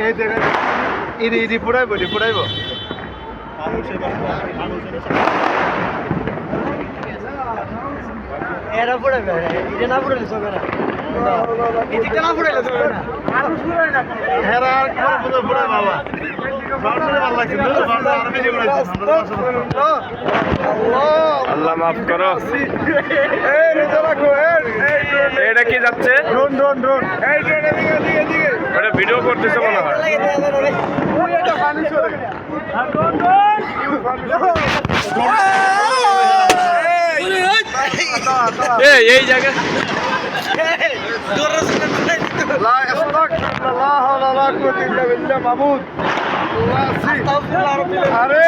এই দেখেন ইদি পুরাইব এরা পুরাইবে এটা না পুরাইলে চলবে না এদিকটা না পুরাইলে চলবে না হেরা আর পুরাই বাবা আল্লাহ মাফ করো। এটা কি যাচ্ছে? ওটা ভিডিও করতেছে মনে হয়। এই জায়গায় মাহমুদ আরে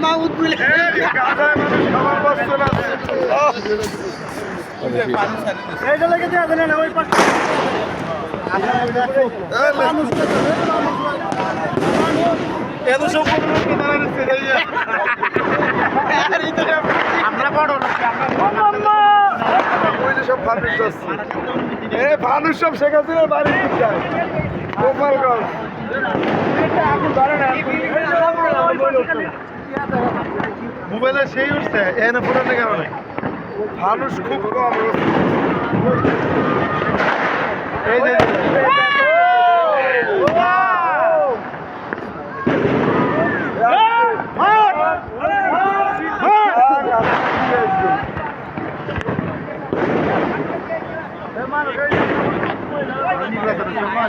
মাহমুদ বলে এইটা লেগে যাবে না ওই পাশে এত সব আমরা বড় ওই যে সব ফানুস যাচ্ছে ফানুস সব শেখ হাসিনার বাড়ি যায় গোপালগঞ্জ মোবাইলে সেই উঠছে এনে পুরানোর কারণে ফানুস খুব কম এই যে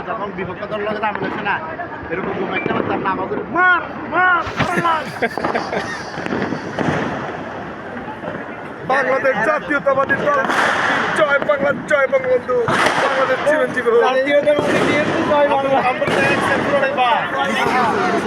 যখন বিপক্ষ দল লাগে নাম বলেছে না এরকম তার নাম বাংলাদেশ জাতীয়তাবাদী দল জয় বাংলা জয় বঙ্গবন্ধু বাংলাদেশ চিরঞ্জীবী